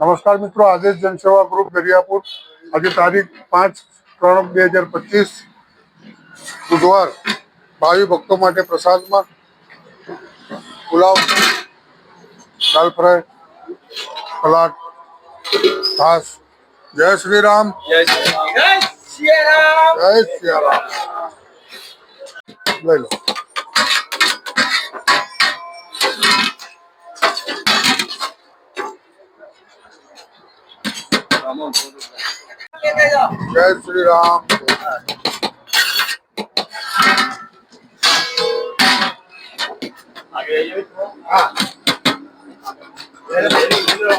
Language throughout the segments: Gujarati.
નમસ્કાર મિત્રો, આદેશ જનસેવા ગ્રુપ દરિયાપુર આજે તારીખ 5/3/2025 બુધવાર ભાવિ ભક્તો માટે પ્રસાદમાં પુલાવ, દાલ ફ્રાય, સલાડ, છાશ. જય શ્રી રામ, જય સિયારામ. લઈ લો. જય શ્રી રામ.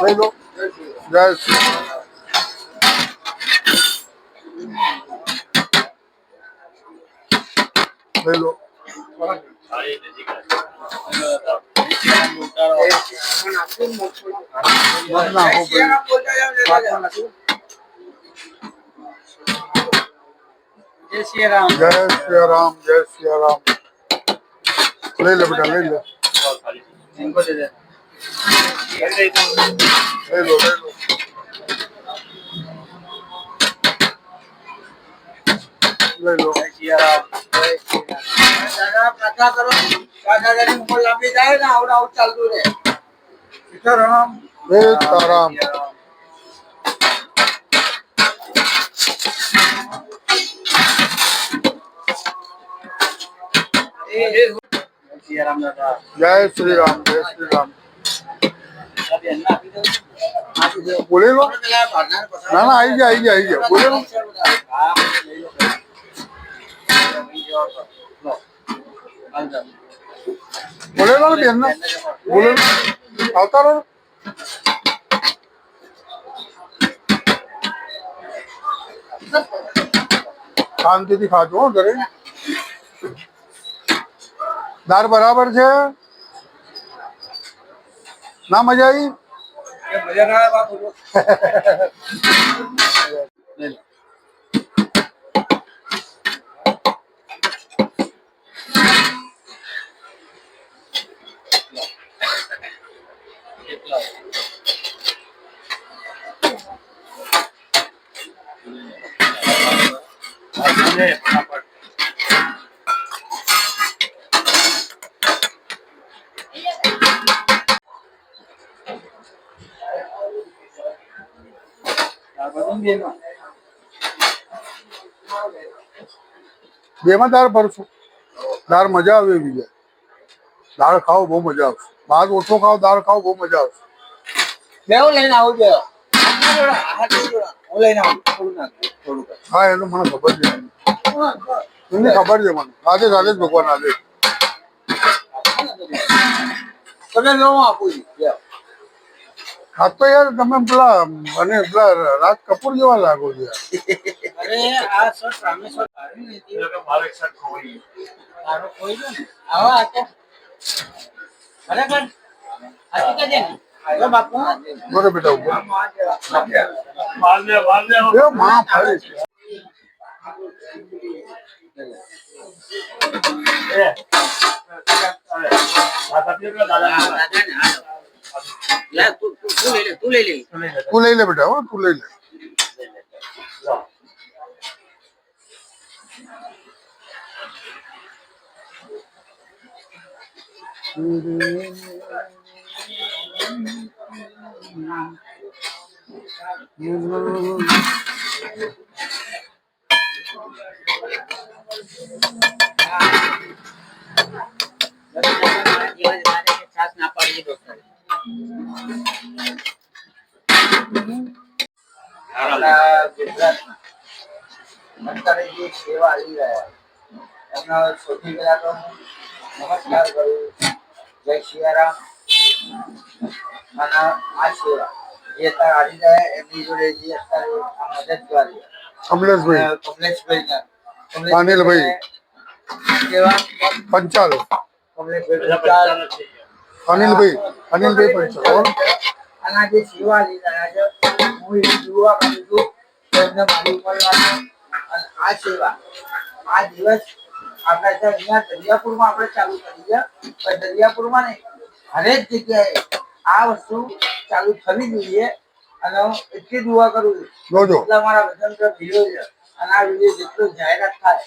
લઈ લો. જય શ્રી રામ. લઈ લો. જય સિયારામ, જય સિયારામ. લઈ લો બેટા, લઈ લો. લઈ લો, લઈ લો. લઈ લો. સીતારામ, સીતારામ. જય શ્રી રામ, જય શ્રી રામ. બોલી લો. ના ના, આવી જાય, આવી જાય, આવી જાય. બોલી લો. બોલે લો ને બેન, બોલે લો. આવતા રહો. શાંતિથી ખાજો ઘરે. દાળ બરાબર છે? ના મજા આવી? મજા ના આવે. બેમાં દાળ ભરશું. દાળ મજા આવે એવી છે. દાળ ખાઓ બહુ મજા આવશે. ભાત ઓછો ખાઓ, દાળ ખાઓ બહુ મજા આવશે. મેં લઈને આવું છે. હા, એનું મને ખબર છે. એમની ખબર છે મને. આજે જ ભગવાન આજે તમે લો આપું છું. હા તો યાર તમે પેલા અને પેલા રાજ કપૂર જેવા લાગો છો. અરે આ શર્ટ રામેશ્વર આવી હતી કે મારો એક શર્ટ ખોઈ તારો ખોઈ ગયો ને આવા આ તો બરાબર આજી કે દે લો બાપુ બોલો બેટા ઉપર માલ દે એ માં ફાડી છે. એ આ તકલીફ નો દાદા લે તું લઈ લે બેટા. હો તું લઈ લે. છાસ ના પાડી ડોક્ટર અત્યારે જે સેવા આવી રહ્યા એમના સૌથી પહેલા તો નમસ્કાર કરું. જય સિયારામ. અને આ સેવા જે અત્યારે આવી રહ્યા એમની જોડે જે અત્યારે મદદ કરી કમલેશભાઈ, અનિલભાઈ પંચાલ, અનિલભાઈ પંચાલ. અને જે સેવા લીધા છે હું એવી જોવા કરું છું એમને મારી ઉપર અને આ સેવા આ દિવસ આપણે અહીંયા દરિયાપુરમાં આપણે ચાલુ કરી છે. પણ દરિયાપુરમાં નહીં, હરેક જગ્યાએ આ વસ્તુ ચાલુ થવી જોઈએ અને હું એટલી દુઆ કરું છું જોજો જેટલા મારા વતન પર વિડીયો છે અને આ વિડીયો જેટલો જાહેરાત થાય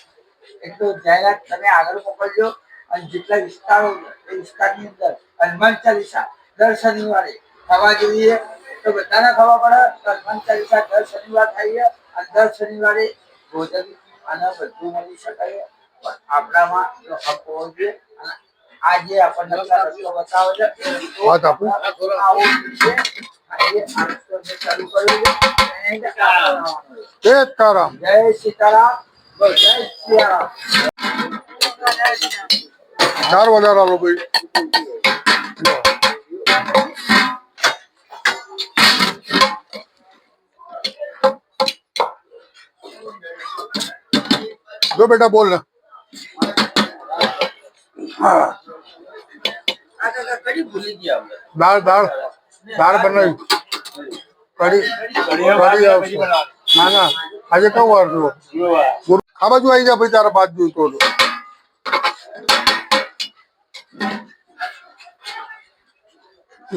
એટલું જાહેરાત તમે આગળ મોકલજો અને જેટલા વિસ્તારો છે એ વિસ્તારની અંદર હનુમાન ચાલીસા દર શનિવારે થવા જોઈએ તો બધાને ખબર પડે કે હનુમાન ચાલીસા દર શનિવાર થાય છે અને દર શનિવારે ભોજન અને બધું મળી શકાય પણ આપણામાં જો હક હોવો જોઈએ અને આ જે આપણને રસ્તો બતાવે છે એ રસ્તો વાત આપું આવો છે અને એ આ રસ્તો મેં ચાલુ કર્યો છે એને આગળ આવવાનું છે. સીતારામ જય સીતારામ જય સિયારામ. ચાર વધારે આલો ભાઈ જો બેટા બોલ ને હા આ કાકા કડી ભૂલી ગયા આપણે. દાળ દાળ દાળ બનાવી કઢી કઢી આવશે ના ના આજે કયો વાર છો આ બાજુ આવી જા ભાઈ તારા બાદ જોઈતો હતો